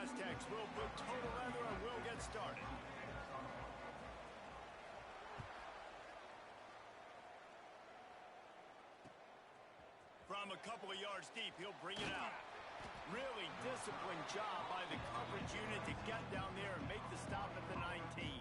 Aztecs will put total leather and will get started. From a couple of yards deep, he'll bring it out. Really disciplined job by the coverage unit to get down there and make the stop at the 19.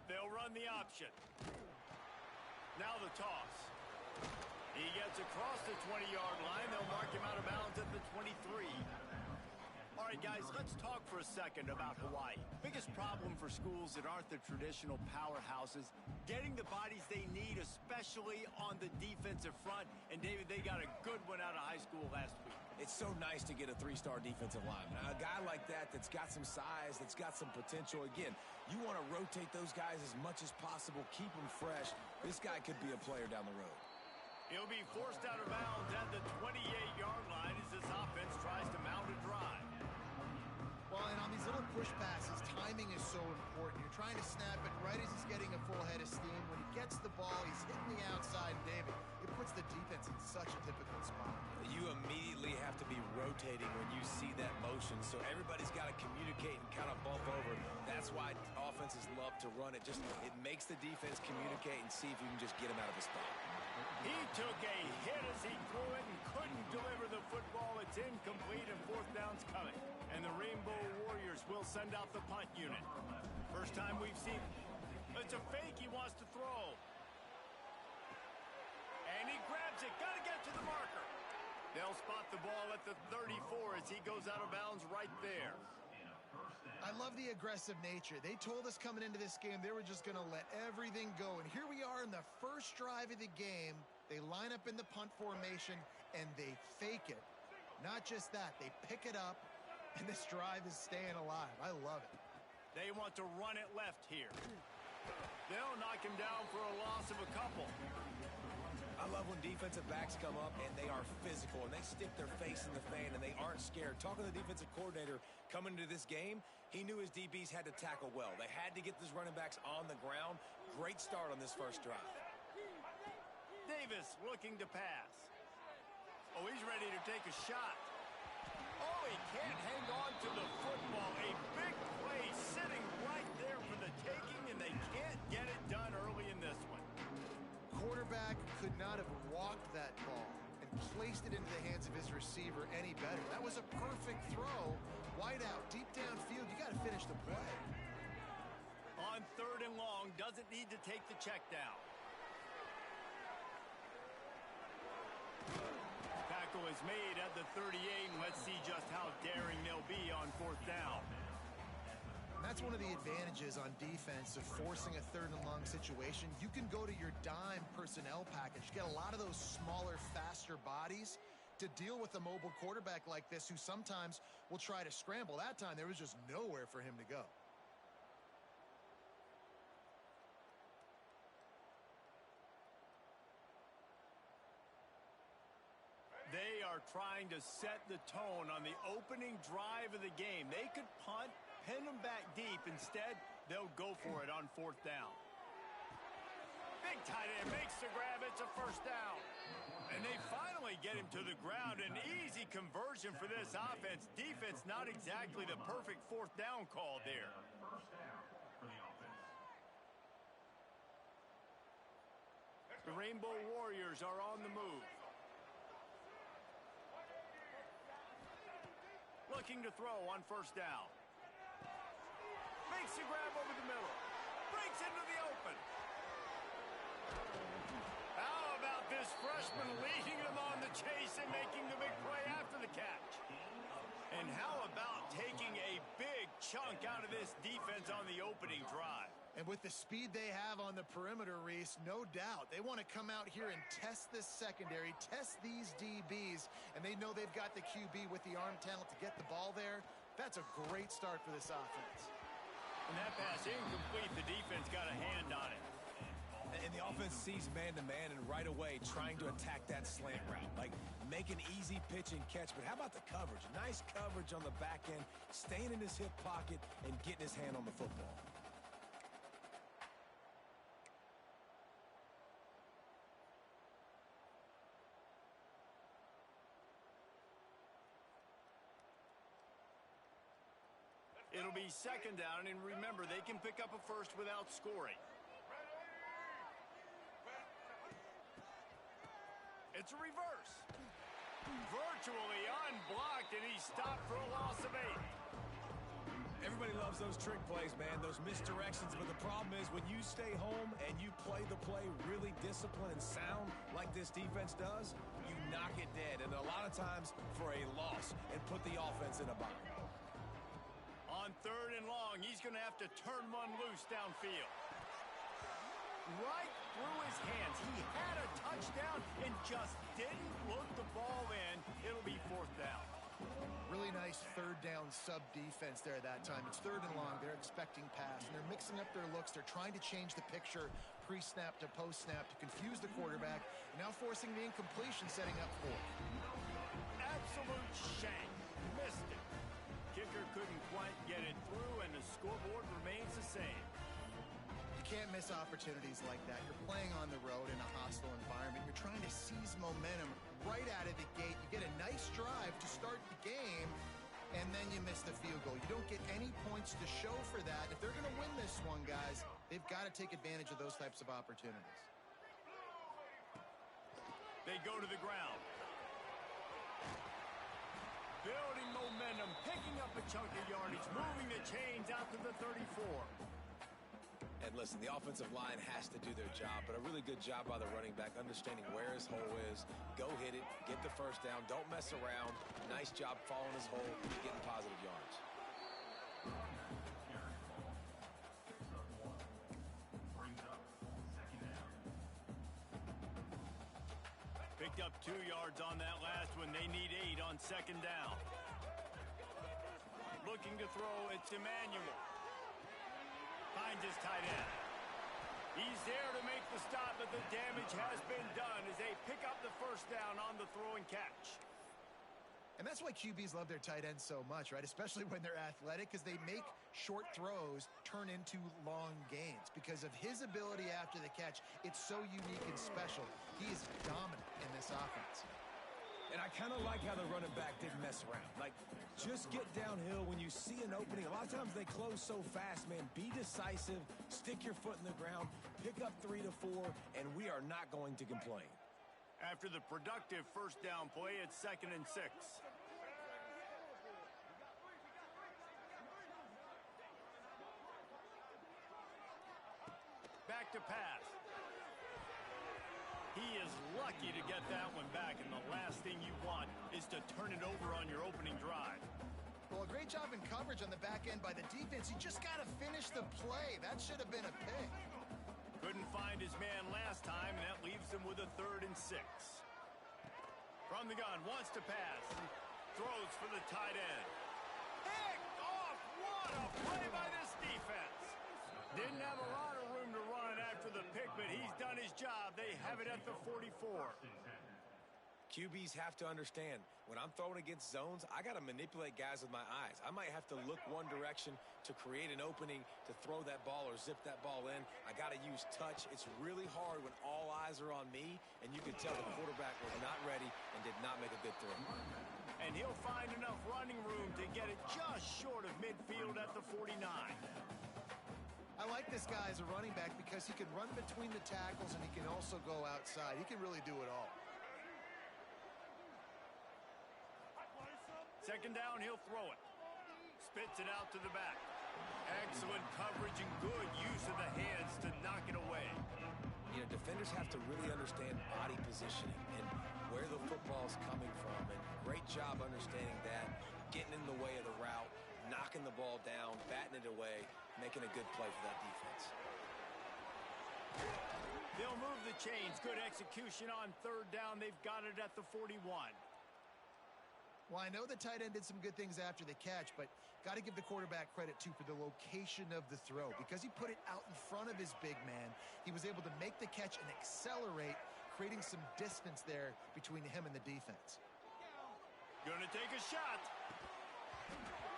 They'll run the option. Now the toss. He gets across the 20-yard line. They'll mark him out of bounds at the 23. All right, guys, let's talk for a second about Hawaii. Biggest problem for schools that aren't the traditional powerhouses, getting the bodies they need, especially on the defensive front. And, David, they got a good one out of high school last week. It's so nice to get a three-star defensive lineman. A guy like that's got some size, that's got some potential. Again, you want to rotate those guys as much as possible, keep them fresh. This guy could be a player down the road. He'll be forced out of bounds at the 28-yard line as this offense tries to mount a drive. Well, and on these little push passes, timing is so important. You're trying to snap it right as he's getting a full head of steam. When he gets the ball, he's hitting the outside, and David, it puts the defense in such a difficult spot. You immediately have to be rotating when you see that motion, so everybody's got to communicate and kind of bump over. That's why offenses love to run it. It makes the defense communicate and see if you can just get him out of the spot. He took a hit as he threw it and couldn't deliver the football. It's incomplete and fourth down's coming. And the Rainbow Warriors will send out the punt unit. First time we've seen it. It's a fake he wants to throw. And he grabs it. Got to get to the marker. They'll spot the ball at the 34 as he goes out of bounds right there. I love the aggressive nature. They told us coming into this game they were just going to let everything go. And here we are in the first drive of the game. They line up in the punt formation, and they fake it. Not just that, they pick it up, and this drive is staying alive. I love it. They want to run it left here. They'll knock him down for a loss of a couple. I love when defensive backs come up and they are physical and they stick their face in the fan and they aren't scared. Talking to the defensive coordinator coming into this game, he knew his DBs had to tackle well. They had to get these running backs on the ground. Great start on this first drive. Davis looking to pass. Oh, he's ready to take a shot. Oh, he can't hang on to the football. A big play sitting right there for the taking, and they can't get it done early in this one. Quarterback could not have walked that ball and placed it into the hands of his receiver any better. That was a perfect throw. Wide out, deep downfield. You got to finish the play. On 3rd and long, doesn't need to take the check down. Tackle is made at the 38, and let's see just how daring they'll be on 4th down. That's one of the advantages on defense of forcing a 3rd and long situation. You can go to your dime personnel package. Get a lot of those smaller, faster bodies to deal with a mobile quarterback like this who sometimes will try to scramble. That time, there was just nowhere for him to go. They are trying to set the tone on the opening drive of the game. They could punt, pin them back deep. Instead, they'll go for it on 4th down. Big tight end makes the grab. It's a first down. And they finally get him to the ground. An easy conversion for this offense. Defense, not exactly the perfect 4th down call there. First down for the offense. The Rainbow Warriors are on the move. Looking to throw on 1st down. Makes a grab over the middle. Breaks into the open. How about this freshman leading them on the chase and making the big play after the catch? And how about taking a big chunk out of this defense on the opening drive? And with the speed they have on the perimeter, Reese, no doubt. They want to come out here and test this secondary, test these DBs, and they know they've got the QB with the arm talent to get the ball there. That's a great start for this offense. And that pass incomplete. The defense got a hand on it. And the offense sees man-to-man and right away trying to attack that slant route. Like, make an easy pitch and catch. But how about the coverage? Nice coverage on the back end, staying in his hip pocket and getting his hand on the football. It'll be second down, and remember, they can pick up a first without scoring. It's a reverse. Virtually unblocked, and he's stopped for a loss of 8. Everybody loves those trick plays, man, those misdirections. But the problem is when you stay home and you play the play really disciplined and sound like this defense does, you knock it dead. And a lot of times for a loss and put the offense in a bind. On third and long, he's going to have to turn one loose downfield. Right through his hands. He had a touchdown and just didn't look the ball in. It'll be fourth down. Really nice third down sub defense there that time. It's third and long. They're expecting pass, and they're mixing up their looks. They're trying to change the picture pre-snap to post-snap to confuse the quarterback, now forcing the incompletion, setting up fourth. Absolute shank. Missed it. Kicker couldn't quite get it through, and the scoreboard remains the same. You can't miss opportunities like that. You're playing on the road in a hostile environment. You're trying to seize momentum right out of the gate. You get a nice drive to start the game, and then you miss the field goal. You don't get any points to show for that. If they're going to win this one, guys, they've got to take advantage of those types of opportunities. They go to the ground. Building momentum, picking up a chunk of yardage, moving the chains out to the 34. And listen, the offensive line has to do their job, but a really good job by the running back, understanding where his hole is. Go hit it, get the first down, don't mess around. Nice job following his hole, getting positive yards. Picked up 2 yards on that last one. They need 8 on second down. Looking to throw, it's Emmanuel. Finds his tight end. He's there to make the stop, but the damage has been done as they pick up the first down on the throw and catch. And that's why QBs love their tight ends so much, right? Especially when they're athletic, because they make short throws turn into long gains. Because of his ability after the catch, it's so unique and special. He is dominant in this offense. And I kind of like how the running back didn't mess around. Like, just get downhill when you see an opening. A lot of times they close so fast, man. Be decisive, stick your foot in the ground, pick up 3 to 4, and we are not going to complain. After the productive first down play, it's 2nd and 6. Back to pass. He is lucky to get that one back, and the last thing you want is to turn it over on your opening drive. Well, a great job in coverage on the back end by the defense. He just got to finish the play. That should have been a pick. Couldn't find his man last time, and that leaves him with a 3rd and 6. From the gun, wants to pass. Throws for the tight end. Picked off! What a play by this defense! Didn't have a lot of room to run after the pick, but he's done his job. They have it at the 44. QBs have to understand, when I'm throwing against zones, I got to manipulate guys with my eyes. I might have to look one direction to create an opening to throw that ball or zip that ball in. I got to use touch. It's really hard when all eyes are on me, and you can tell the quarterback was not ready and did not make a good throw. And he'll find enough running room to get it just short of midfield at the 49. I like this guy as a running back because he can run between the tackles and he can also go outside. He can really do it all. Second down, he'll throw it. Spits it out to the back. Excellent coverage and good use of the hands to knock it away. You know, defenders have to really understand body positioning and where the football's coming from. And great job understanding that, getting in the way of the route, knocking the ball down, batting it away, making a good play for that defense. They'll move the chains. Good execution on third down. They've got it at the 41. Well, I know the tight end did some good things after the catch, but got to give the quarterback credit, too, for the location of the throw. Because he put it out in front of his big man, he was able to make the catch and accelerate, creating some distance there between him and the defense. Gonna take a shot.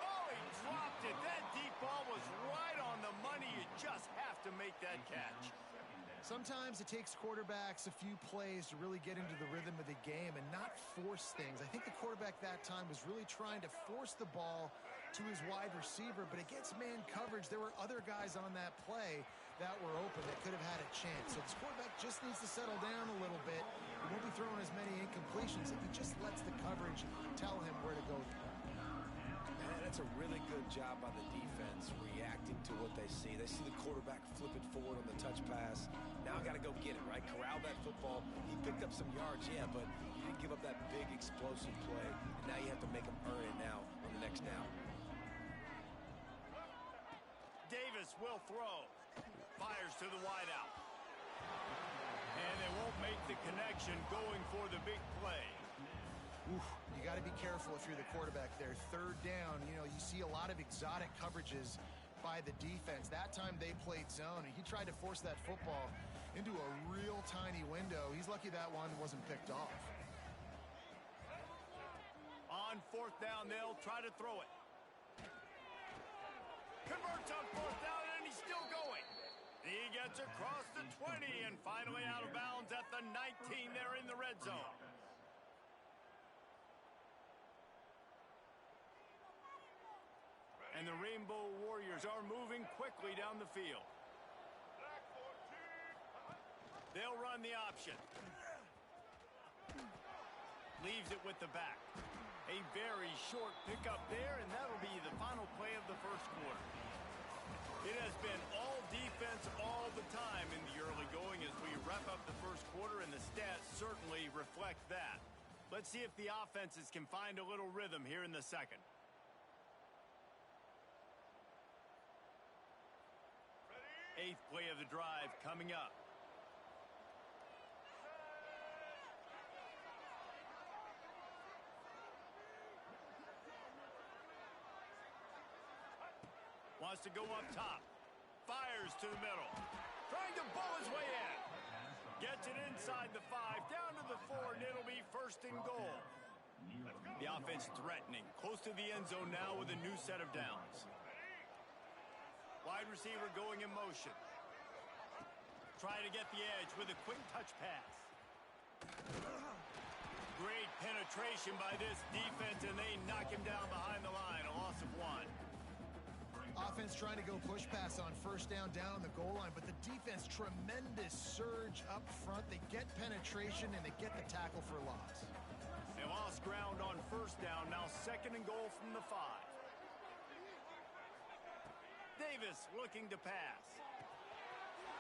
Oh, he dropped it. That deep ball was right on the money. You just have to make that catch. Sometimes it takes quarterbacks a few plays to really get into the rhythm of the game and not force things. I think the quarterback that time was really trying to force the ball to his wide receiver, but against man coverage, there were other guys on that play that were open that could have had a chance. So this quarterback just needs to settle down a little bit. He won't be throwing as many incompletions if he just lets the coverage tell him where to go. Man, that's a really good job by the defense reacting to what they see. They see the quarterback flip it forward on the touch pass. Now I got to go get it, right? Corral that football. He picked up some yards, yeah, but you didn't give up that big explosive play. And now you have to make him earn it now on the next down. Davis will throw. Fires to the wideout. And they won't make the connection going for the big play. Oof, you got to be careful if you're the quarterback there. Third down, you know, you see a lot of exotic coverages by the defense. That time they played zone, and he tried to force that football into a real tiny window. He's lucky that one wasn't picked off. On fourth down, they'll try to throw it. Converts on fourth down, and he's still going. He gets across the 20 and finally out of bounds at the 19 there in the red zone. And the Rainbow Warriors are moving quickly down the field. They'll run the option. Leaves it with the back. A very short pickup there, and that'll be the final play of the first quarter. It has been all defense all the time in the early going as we wrap up the first quarter, and the stats certainly reflect that. Let's see if the offenses can find a little rhythm here in the second. Eighth play of the drive coming up. Wants to go up top. Fires to the middle. Trying to bull his way in. Gets it inside the 5, down to the 4, and it'll be first and goal. The offense threatening. Close to the end zone now with a new set of downs. Wide receiver going in motion. Trying to get the edge with a quick touch pass. Great penetration by this defense, and they knock him down behind the line. A loss of 1. Offense trying to go push pass on first down on the goal line, but the defense, tremendous surge up front. They get penetration, and they get the tackle for loss. They lost ground on first down. Now second and goal from the 5. Davis looking to pass.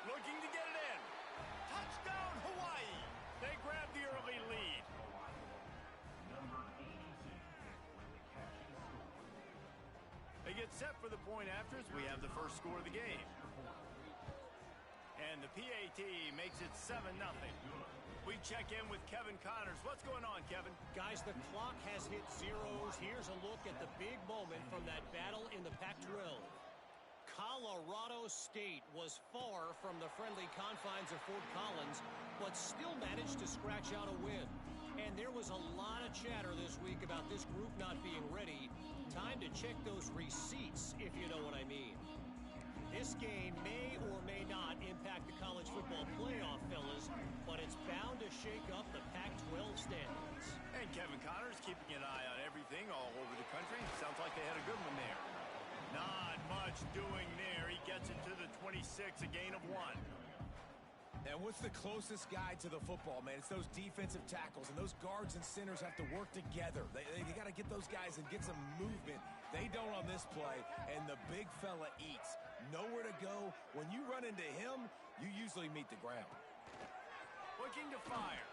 Looking to get it in. Touchdown, Hawaii. They grab the early lead. They get set for the point after as we have the first score of the game. And the PAT makes it 7-0. We check in with Kevin Connors. What's going on, Kevin? Guys, the clock has hit zeros. Here's a look at the big moment from that battle in the Pac-12. Colorado State was far from the friendly confines of Fort Collins, but still managed to scratch out a win. And there was a lot of chatter this week about this group not being ready. Time to check those receipts, if you know what I mean. This game may or may not impact the college football playoff, fellas, but it's bound to shake up the Pac-12 standings. And Kevin Connors keeping an eye on everything all over the country. Sounds like they had a good one there. Not much doing there. He gets it to the 26, a gain of 1. And what's the closest guy to the football, man? It's those defensive tackles, and those guards and centers have to work together. They got to get those guys and get some movement. They don't on this play, and the big fella eats. Nowhere to go. When you run into him, you usually meet the ground. Looking to fire.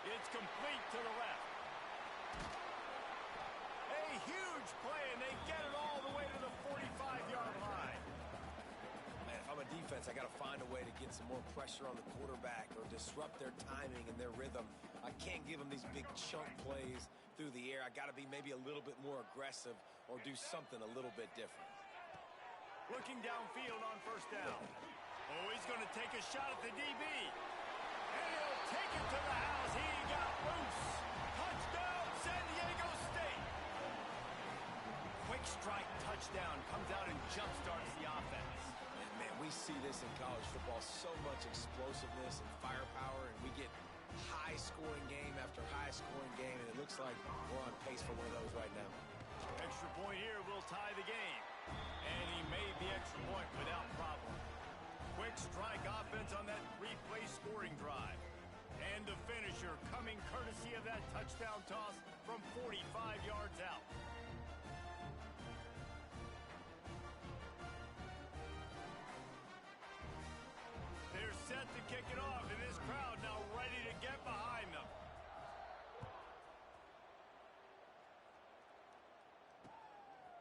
It's complete to the left. A huge play, and they get it all the way to the 45-yard line. Man, if I'm a defense, I got to find a way to get some more pressure on the quarterback or disrupt their timing and their rhythm. I can't give them these big chunk plays through the air. I got to be maybe a little bit more aggressive or do something a little bit different. Looking downfield on first down. Oh, he's going to take a shot at the DB. And he'll take it to the house. He got loose. Touchdown, San Diego State. Quick strike touchdown comes out and jumpstarts the offense. And, man, we see this in college football, so much explosiveness and firepower, and we get high-scoring game after high-scoring game, and it looks like we're on pace for one of those right now. Extra point here will tie the game. And he made the extra point without problem. Quick strike offense on that replay scoring drive. And the finisher coming courtesy of that touchdown toss from 45 yards out. They're set to kick it off, and this crowd now ready to get behind them.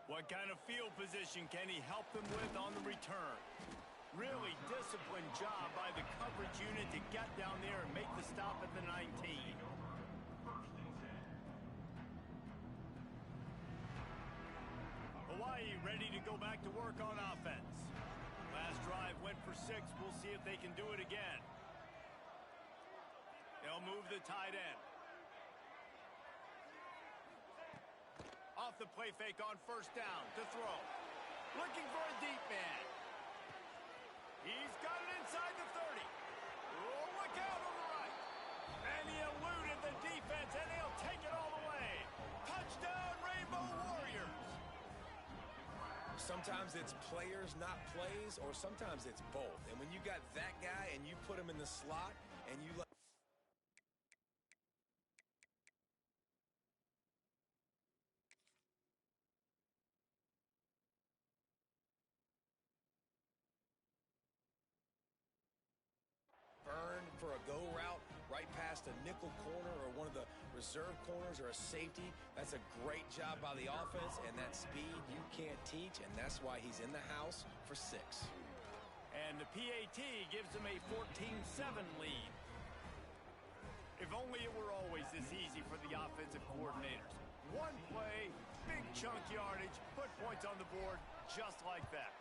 What kind of field position can he help them with on the return? Really disciplined job by the coverage unit to get down there and make the stop at the 19. Hawaii ready to go back to work on offense. Last drive went for 6. We'll see if they can do it again. They'll move the tight end. Off the play fake on first down to throw. Looking for a deep man. He's got it inside the 30. Oh, look out on the right. And he eluded the defense, and he'll take it all the way. Touchdown, Rainbow Warriors. Sometimes it's players, not plays, or sometimes it's both. And when you got that guy and you put him in the slot and you let for a go route right past a nickel corner or one of the reserve corners or a safety, that's a great job by the offense, and that speed you can't teach, and that's why he's in the house for 6. And the PAT gives them a 14-7 lead. If only it were always this easy for the offensive coordinators. One play, big chunk yardage, put points on the board just like that.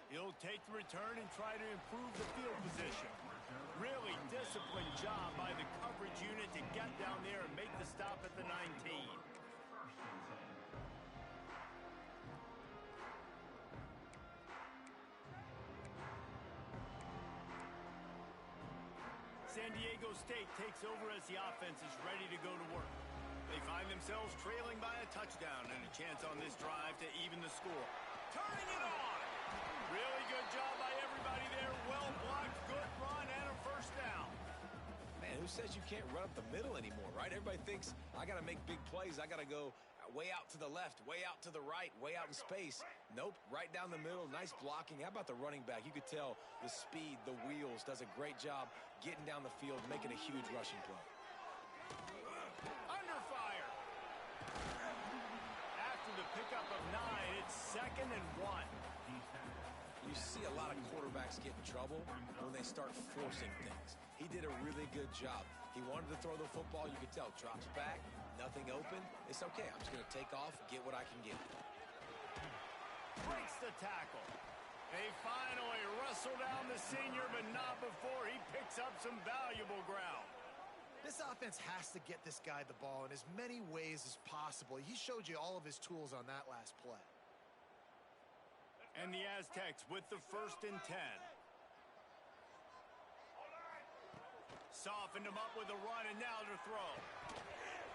He'll take the return and try to improve the field position. Really disciplined job by the coverage unit to get down there and make the stop at the 19. San Diego State takes over as the offense is ready to go to work. They find themselves trailing by a touchdown and a chance on this drive to even the score. Turning it on! Really good job by everybody there. Well blocked, good run, and a first down. Man, who says you can't run up the middle anymore, right? Everybody thinks, I got to make big plays. I got to go way out to the left, way out to the right, way out in space. Nope, right down the middle, nice blocking. How about the running back? You could tell the speed, the wheels, does a great job getting down the field, making a huge rushing play. Under fire. After the pickup of 9, it's 2nd and 1. You see a lot of quarterbacks get in trouble when they start forcing things. He did a really good job. He wanted to throw the football. You could tell. Drops back, nothing open. It's okay. I'm just going to take off, get what I can get. Breaks the tackle. They finally wrestle down the senior, but not before he picks up some valuable ground. This offense has to get this guy the ball in as many ways as possible. He showed you all of his tools on that last play. And the Aztecs with the 1st and 10. Softened him up with a run, and now to throw.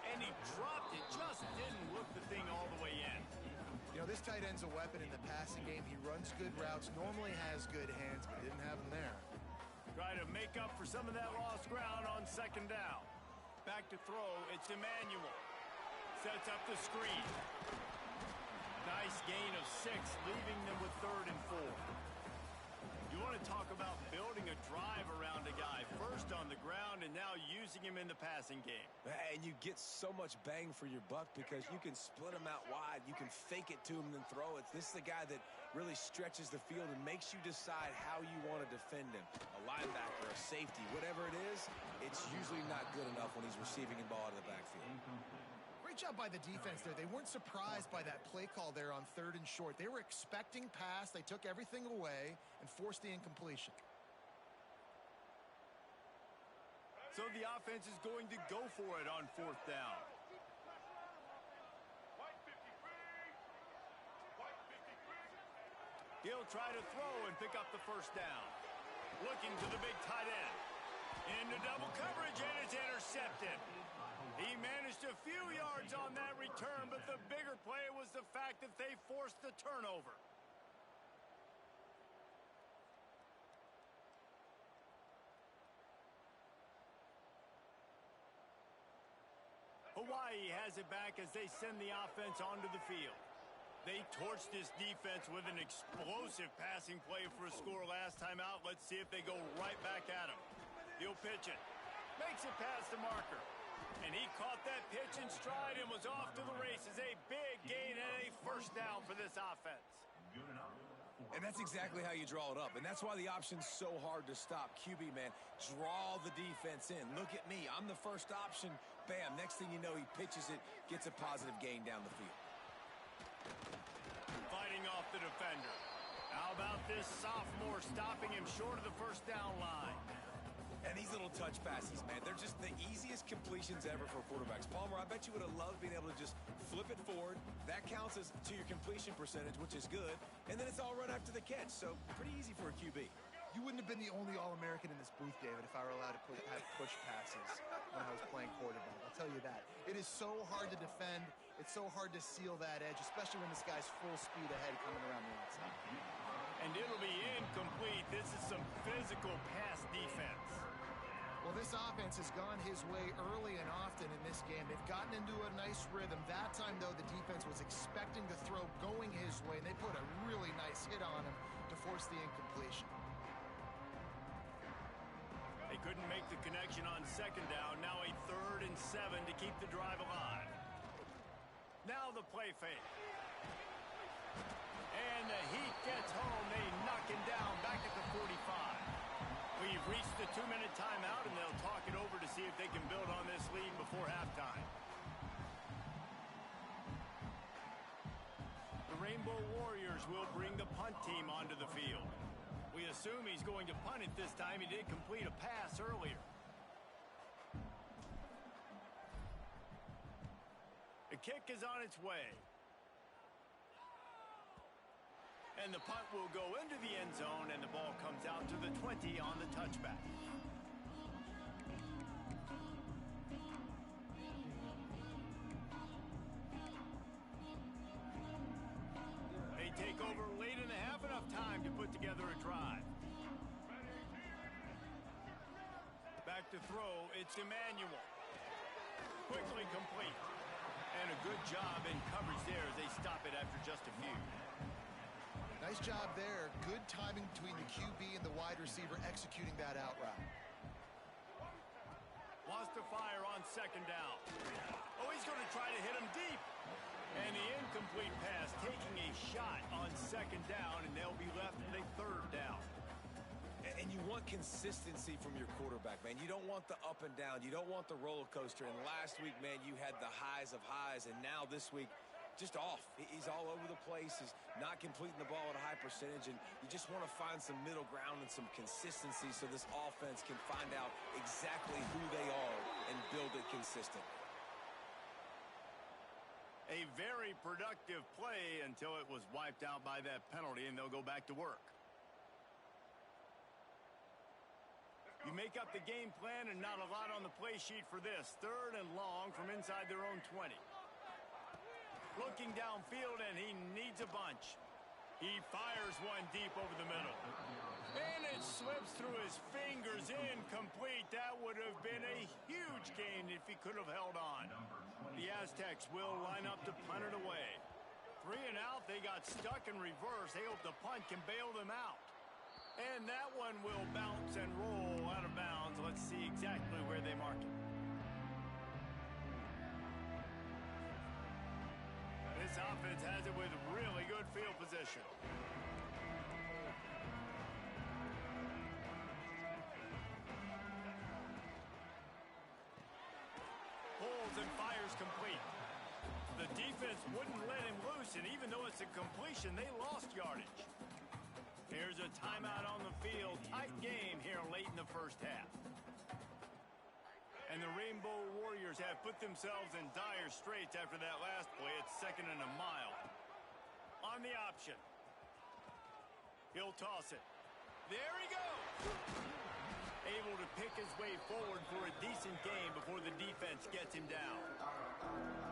And he dropped it, just didn't look the thing all the way in. You know, this tight end's a weapon in the passing game. He runs good routes, normally has good hands, but didn't have them there. Try to make up for some of that lost ground on 2nd down. Back to throw, it's Emmanuel. Sets up the screen. Nice gain of 6, leaving them with 3rd and 4. You want to talk about building a drive around a guy, first on the ground and now using him in the passing game. And you get so much bang for your buck because you can split him out wide. You can fake it to him and then throw it. This is the guy that really stretches the field and makes you decide how you want to defend him. A linebacker, a safety, whatever it is, it's usually not good enough when he's receiving the ball out of the backfield. Great job by the defense there. They weren't surprised by that play call there on 3rd and short. They were expecting pass. They took everything away and forced the incompletion. So the offense is going to go for it on 4th down. He'll try to throw and pick up the 1st down. Looking to the big tight end. Into double coverage, and it's intercepted. He managed a few yards on that return, but the bigger play was the fact that they forced the turnover. Hawaii has it back as they send the offense onto the field. They torched this defense with an explosive passing play for a score last time out. Let's see if they go right back at him. He'll pitch it. Makes it past the marker. And he caught that pitch in stride and was off to the races. A big gain and a 1st down for this offense. And that's exactly how you draw it up. And that's why the option's so hard to stop. QB, man, draw the defense in. Look at me. I'm the first option. Bam. Next thing you know, he pitches it, gets a positive gain down the field. Fighting off the defender. How about this sophomore stopping him short of the 1st down line? And these little touch passes, man, they're just the easiest completions ever for quarterbacks. Palmer, I bet you would have loved being able to just flip it forward. That counts as to your completion percentage, which is good. And then it's all right after the catch, so pretty easy for a QB. You wouldn't have been the only All-American in this booth, David, if I were allowed to have push passes when I was playing quarterback. I'll tell you that. It is so hard to defend. It's so hard to seal that edge, especially when this guy's full speed ahead coming around the outside. And it'll be incomplete. This is some physical pass defense. Well, this offense has gone his way early and often in this game. They've gotten into a nice rhythm. That time, though, the defense was expecting the throw going his way, and they put a really nice hit on him to force the incompletion. They couldn't make the connection on 2nd down. Now a 3rd and 7 to keep the drive alive. Now the play fake. And the Heat gets home. They knock him down back at the 45. We've reached the 2-minute timeout, and they'll talk it over to see if they can build on this lead before halftime. The Rainbow Warriors will bring the punt team onto the field. We assume he's going to punt it this time. He did complete a pass earlier. The kick is on its way. And the punt will go into the end zone, and the ball comes out to the 20 on the touchback. They take over late in the half, enough time to put together a drive. Back to throw, it's Emmanuel. Quickly complete. And a good job in coverage there as they stop it after just a few. Nice job there. Good timing between the QB and the wide receiver executing that out route. Wants to fire on 2nd down. Oh, he's going to try to hit him deep. And the incomplete pass taking a shot on 2nd down, and they'll be left with a 3rd down. And you want consistency from your quarterback, man. You don't want the up and down. You don't want the roller coaster. And last week, man, you had the highs of highs, and now this week, just off. He's all over the place. He's not completing the ball at a high percentage, and you just want to find some middle ground and some consistency so this offense can find out exactly who they are and build it consistent. A very productive play until it was wiped out by that penalty, and they'll go back to work. You make up the game plan and not a lot on the play sheet for this. 3rd and long from inside their own 20. Looking downfield, and he needs a bunch. He fires one deep over the middle. And it slips through his fingers, incomplete. That would have been a huge gain if he could have held on. The Aztecs will line up to punt it away. 3 and out, they got stuck in reverse. They hope the punt can bail them out. And that one will bounce and roll out of bounds. Let's see exactly where they mark it. This offense has it with really good field position. Pulls and fires complete. The defense wouldn't let him loose, and even though it's a completion, they lost yardage. Here's a timeout on the field. Tight game here late in the first half. And the Rainbow Warriors have put themselves in dire straits after that last play. It's 2nd and a mile. On the option. He'll toss it. There he goes. Able to pick his way forward for a decent game before the defense gets him down.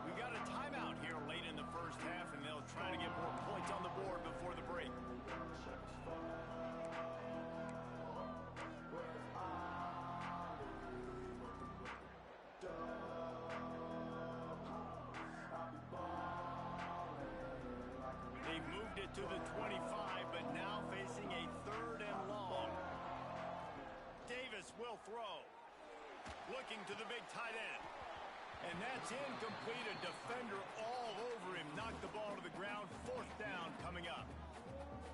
We've got a timeout here late in the first half, and they'll try to get more points on the board before the break. They've moved it to the 25, but now facing a 3rd and long. Davis will throw. Looking to the big tight end. And that's incomplete. A defender all over him. Knocked the ball to the ground. 4th down coming up.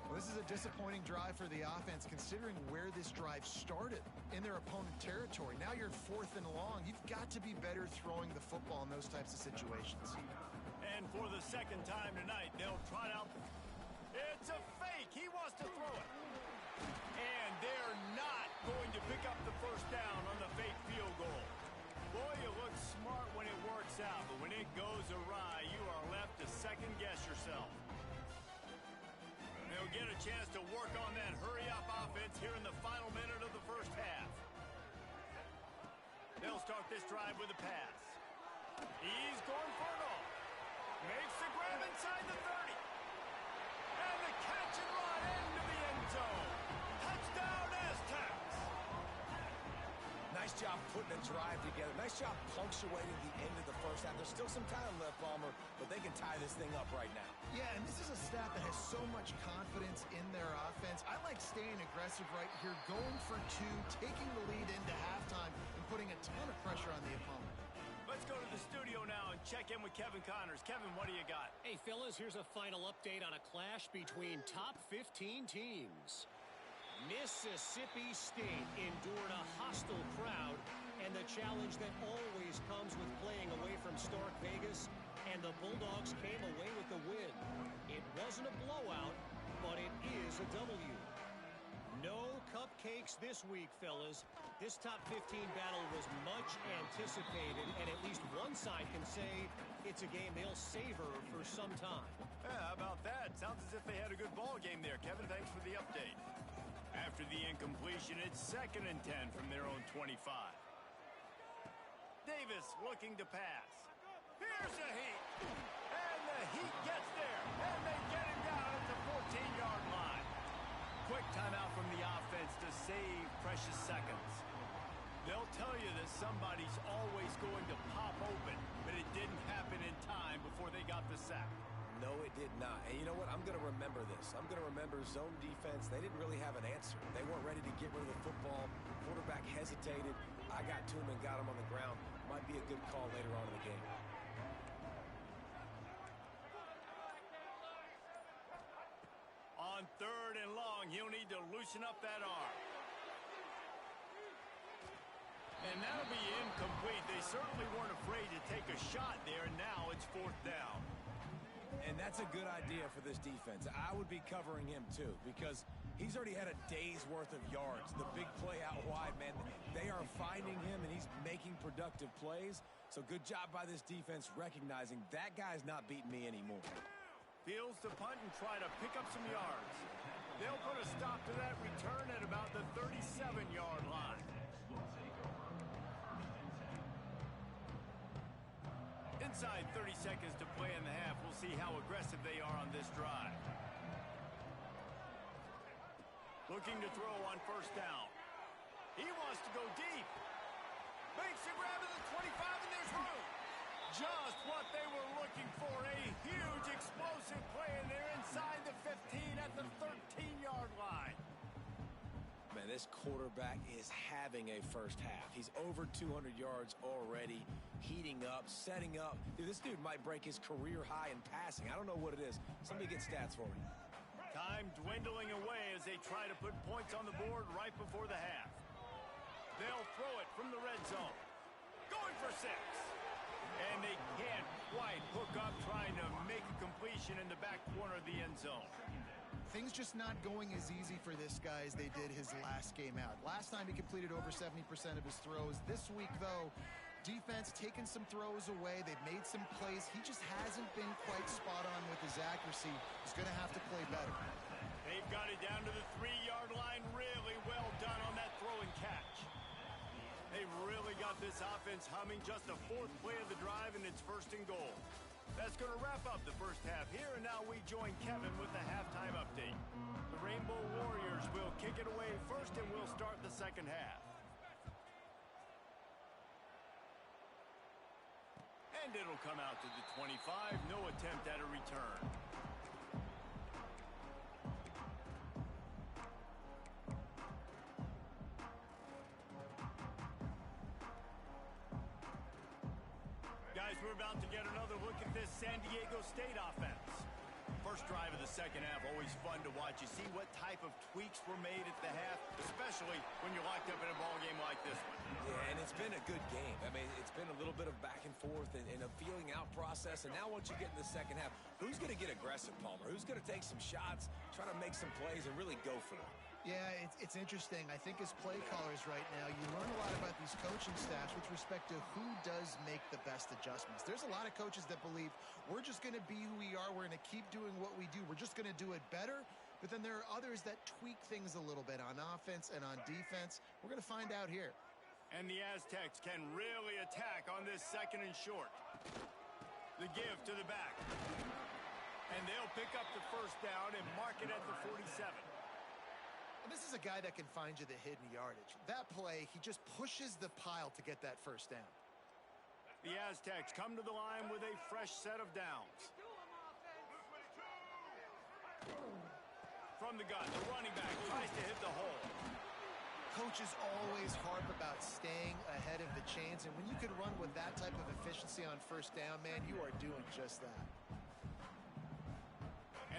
Well, this is a disappointing drive for the offense considering where this drive started in their opponent territory. Now you're 4th and long. You've got to be better throwing the football in those types of situations. And for the 2nd time tonight, they'll trot out. It's a fake. He wants to throw it. And they're not going to pick up the 1st down on the fake field goal. Boy, you look smart when it works out, but when it goes awry, you are left to second-guess yourself. They'll get a chance to work on that hurry-up offense here in the final minute of the first half. They'll start this drive with a pass. He's going for it all. Makes the grab inside the 30. And the catch and run into the end zone. Touchdown, Aztecs. Nice job putting a drive together. Nice job punctuating the end of the first half. There's still some time left, Palmer, but they can tie this thing up right now. Yeah, and this is a staff that has so much confidence in their offense. I like staying aggressive right here, going for 2, taking the lead into halftime, and putting a ton of pressure on the opponent. Let's go to the studio now and check in with Kevin Connors. Kevin, what do you got? Hey, fellas, here's a final update on a clash between top 15 teams. Mississippi State endured a hostile crowd and the challenge that always comes with playing away from Stark Vegas, and the Bulldogs came away with the win. It wasn't a blowout, but it is a W. No cupcakes this week, fellas. This top 15 battle was much anticipated, and at least one side can say it's a game they'll savor for some time. Yeah, how about that? Sounds as if they had a good ball game there. Kevin, thanks for the update. After the incompletion, it's 2nd and 10 from their own 25. Davis looking to pass. Here's a Heat. And the Heat gets there. And they get him down at the 14-yard line. Quick timeout from the offense to save precious seconds. They'll tell you that somebody's always going to pop open, but it didn't happen in time before they got the sack. No, it did not. And you know what? I'm going to remember this. I'm going to remember zone defense. They didn't really have an answer. They weren't ready to get rid of the football. Quarterback hesitated. I got to him and got him on the ground. Might be a good call later on in the game. On 3rd and long, he'll need to loosen up that arm. And that'll be incomplete. They certainly weren't afraid to take a shot there, and now it's 4th down. And that's a good idea for this defense. I would be covering him, too, because he's already had a day's worth of yards. The big play out wide, man, they are finding him, and he's making productive plays. So good job by this defense recognizing that guy's not beating me anymore. Fields to punt and try to pick up some yards. They'll put a stop to that return at about the 37-yard line. Inside 30 seconds to play in the half. We'll see how aggressive they are on this drive. Looking to throw on 1st down. He wants to go deep. Makes a grab at the 25, and there's room. Just what they were looking for. A huge explosive play, and they're inside the 15 at the 13-yard line. this quarterback is having a first half. He's over 200 yards already, heating up, setting up. Dude, this dude might break his career high in passing. I don't know what it is. Somebody get stats for me. Time dwindling away as they try to put points on the board right before the half. They'll throw it from the red zone. Going for 6. And they can't quite hook up trying to make a completion in the back corner of the end zone. Things just not going as easy for this guy as they did his last game out. Last time he completed over 70% of his throws. This week, though, defense taking some throws away. They've made some plays. He just hasn't been quite spot on with his accuracy. He's going to have to play better. They've got it down to the 3-yard line. Really well done on that throw and catch. They've really got this offense humming. Just a 4th play of the drive, and it's 1st and goal. That's going to wrap up the first half here, and now we join Kevin with the halftime update. The Rainbow Warriors will kick it away first, and we'll start the second half. And it'll come out to the 25. No attempt at a return. Guys, we're about to get another look at this San Diego State offense. First drive of the second half, always fun to watch. You see what type of tweaks were made at the half, especially when you're locked up in a ball game like this one. Yeah, and it's been a good game. I mean, it's been a little bit of back and forth and a feeling out process. And now once you get in the second half, who's going to get aggressive, Palmer? Who's going to take some shots, try to make some plays, and really go for it? Yeah, it's interesting. I think as play callers right now, you learn a lot about these coaching staffs with respect to who does make the best adjustments. There's a lot of coaches that believe we're just going to be who we are. We're going to keep doing what we do. We're just going to do it better. But then there are others that tweak things a little bit on offense and on defense. We're going to find out here. And the Aztecs can really attack on this 2nd and short. The give to the back. And they'll pick up the first down and mark it at the 47. And this is a guy that can find you the hidden yardage. That play, he just pushes the pile to get that first down. The Aztecs come to the line with a fresh set of downs. From the gun, the running back tries to hit the hole. Coaches always harp about staying ahead of the chains, and when you can run with that type of efficiency on first down, man, you are doing just that.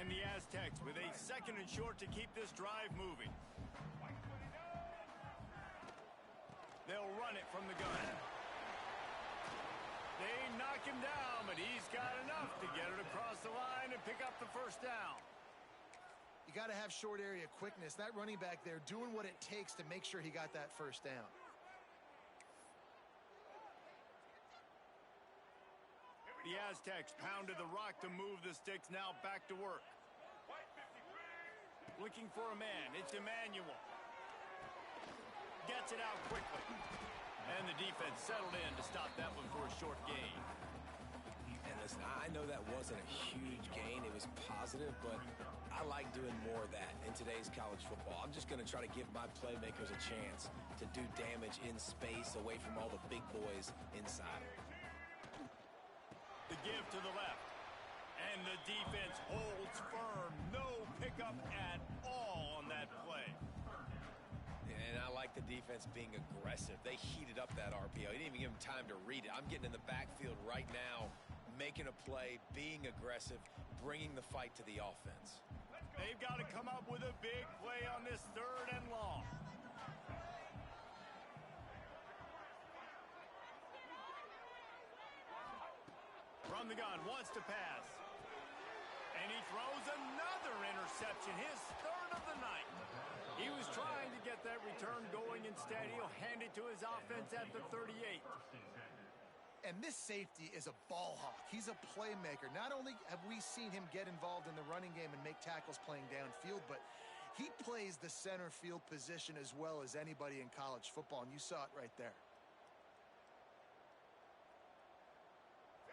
And the Aztecs with a 2nd and short to keep this drive moving. They'll run it from the gun. They knock him down, but he's got enough to get it across the line and pick up the first down. You got to have short area quickness. That running back there doing what it takes to make sure he got that first down. The Aztecs pounded the rock to move the sticks, now back to work. Looking for a man, it's Emmanuel. Gets it out quickly. And the defense settled in to stop that one for a short gain. And listen, I know that wasn't a huge gain. It was positive, but I like doing more of that in today's college football. I'm just going to try to give my playmakers a chance to do damage in space away from all the big boys inside. The give to the left. And the defense holds firm. No pickup at all on that play. And I like the defense being aggressive. They heated up that RPO. He didn't even give him time to read it. I'm getting in the backfield right now, making a play, being aggressive, bringing the fight to the offense. They've got to come up with a big play on this 3rd and long. From the gun, wants to pass. And he throws another interception, his 3rd of the night. He was trying to get that return going. Instead, he'll hand it to his offense at the 38. And this safety is a ball hawk. He's a playmaker. Not only have we seen him get involved in the running game and make tackles playing downfield, but he plays the center field position as well as anybody in college football, and you saw it right there.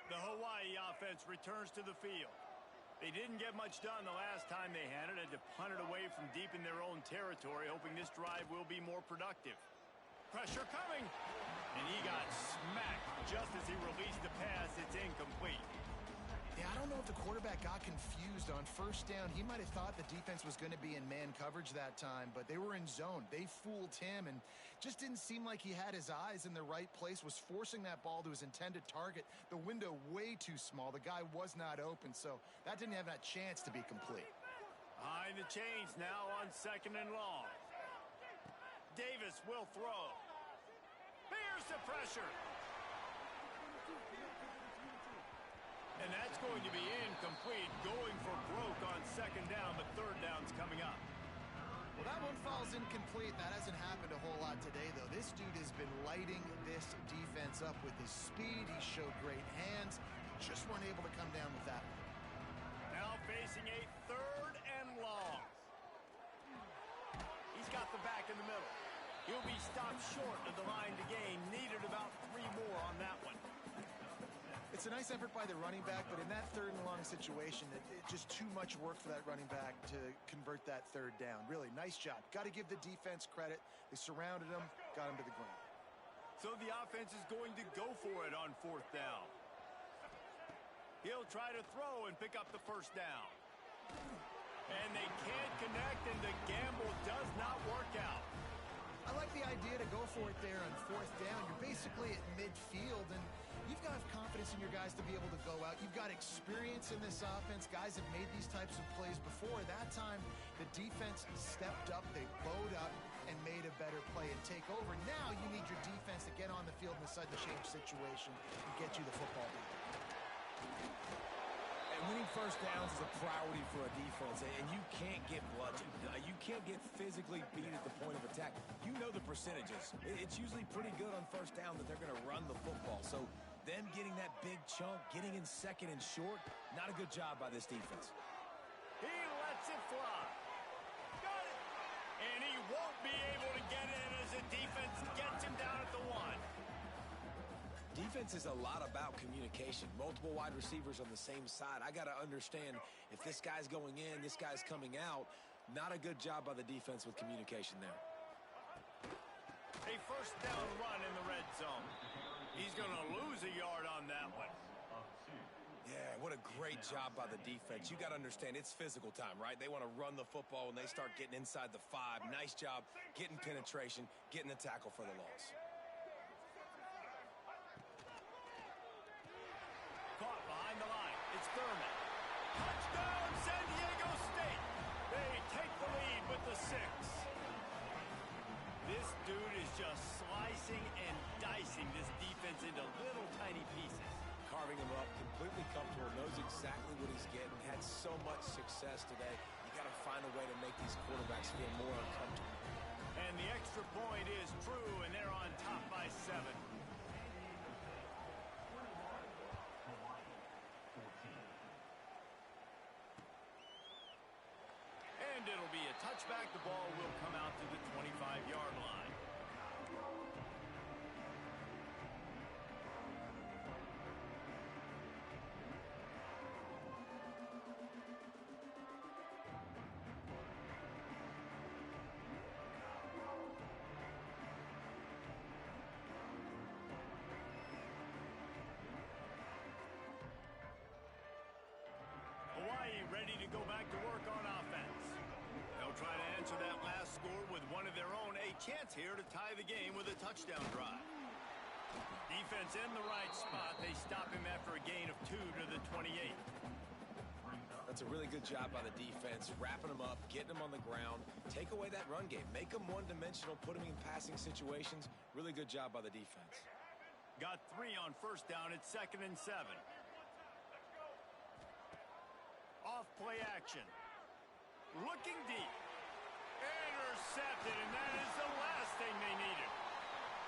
The Hawaii offense returns to the field. They didn't get much done the last time they had it. Had to punt it away from deep in their own territory, hoping this drive will be more productive. Pressure coming. And he got smacked just as he released the pass. It's incomplete. Yeah, I don't know if the quarterback got confused on first down. He might have thought the defense was going to be in man coverage that time, but they were in zone. They fooled him and just didn't seem like he had his eyes in the right place, was forcing that ball to his intended target. The window way too small. The guy was not open, so that didn't have that chance to be complete. Behind the chains now on 2nd and long. Davis will throw. Bears the pressure. And that's going to be incomplete, going for broke on 2nd down, but 3rd down's coming up. Well, that one falls incomplete. That hasn't happened a whole lot today, though. This dude has been lighting this defense up with his speed. He showed great hands. Just weren't able to come down with that one. Now facing a 3rd and long. He's got the back in the middle. He'll be stopped short of the line to gain. Needed about 3 more on that one. It's a nice effort by the running back, but in that 3rd and long situation, it just too much work for that running back to convert that 3rd down. Really, nice job. Got to give the defense credit. They surrounded him, got him to the ground. So the offense is going to go for it on 4th down. He'll try to throw and pick up the 1st down. And they can't connect, and the gamble does not work out. I like the idea to go for it there on 4th down. You're basically at midfield, and you've got to have confidence in your guys to be able to go out. You've got experience in this offense. Guys have made these types of plays before. That time, the defense stepped up. They bowed up and made a better play and take over. Now you need your defense to get on the field in a sudden change situation and get you the football back. Winning 1st downs is a priority for a defense, and you can't get bludgeoned. You can't get physically beat at the point of attack. You know the percentages. It's usually pretty good on 1st down that they're going to run the football. So them getting that big chunk, getting in 2nd and short, not a good job by this defense. He lets it fly. Got it. And he won't be able to get in as the defense gets him down at the 1. Defense is a lot about communication. Multiple wide receivers on the same side. I got to understand if this guy's going in, this guy's coming out. Not a good job by the defense with communication there. A 1st down run in the red zone. He's going to lose a yard on that one. Yeah, what a great job by the defense. You got to understand, it's physical time, right? They want to run the football when they start getting inside the 5. Nice job getting penetration, getting the tackle for the loss. Caught behind the line. It's Thurman. Touchdown, San Diego State. They take the lead with the 6. This dude is just slicing and dicing this defense into little tiny pieces. Carving him up, completely comfortable, knows exactly what he's getting, had so much success today. You got to find a way to make these quarterbacks feel more uncomfortable. And the extra point is true, and they're on top by 7. And it'll be a touchback. The ball will come out to the 25-yard line. Hawaii ready to go back to work on offense. They'll try to answer that last score with one of their own. A chance here to tie the game with a touchdown drive. Defense in the right spot. They stop him after a gain of 2 to the 28. That's a really good job by the defense, wrapping them up, getting them on the ground. Take away that run game. Make them one-dimensional, put them in passing situations. Really good job by the defense. Got 3 on 1st down. It's 2nd and 7. Off play action. Looking deep. Intercepted, and that is the last thing they needed.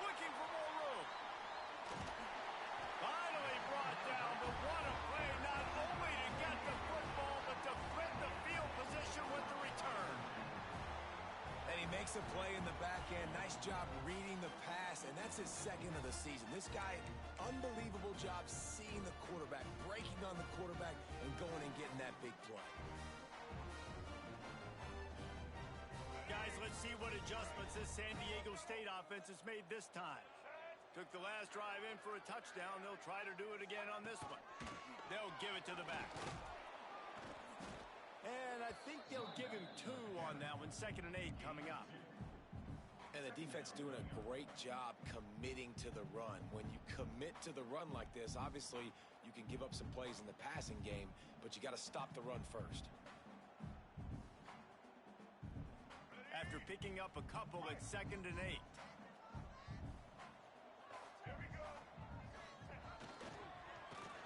Looking for more room. Finally brought down, but what a play, not only to get the football, but to flip the field position with the return. And he makes a play in the back end. Nice job reading the pass, and that's his 2nd of the season. This guy, unbelievable job seeing the quarterback, breaking on the quarterback, and going and getting that big play. Guys, let's see what adjustments this San Diego State offense has made this time. Took the last drive in for a touchdown. They'll try to do it again on this one. They'll give it to the back. And I think they'll give him 2 on that one. 2nd and 8 coming up. And the defense doing a great job committing to the run. When you commit to the run like this, obviously you can give up some plays in the passing game, but you got to stop the run first. After picking up a couple at 2nd and 8.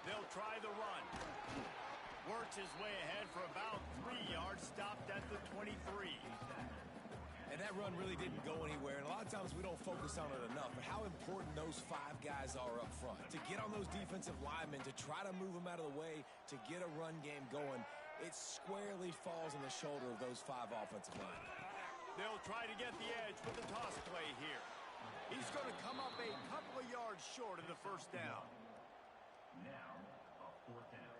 They'll try the run. Works his way ahead for about 3 yards, stopped at the 23. And that run really didn't go anywhere, and a lot of times we don't focus on it enough, but how important those 5 guys are up front. To get on those defensive linemen, to try to move them out of the way, to get a run game going, it squarely falls on the shoulder of those 5 offensive linemen. They'll try to get the edge with the toss play here. He's going to come up a couple of yards short of the first down. Now, a 4th down.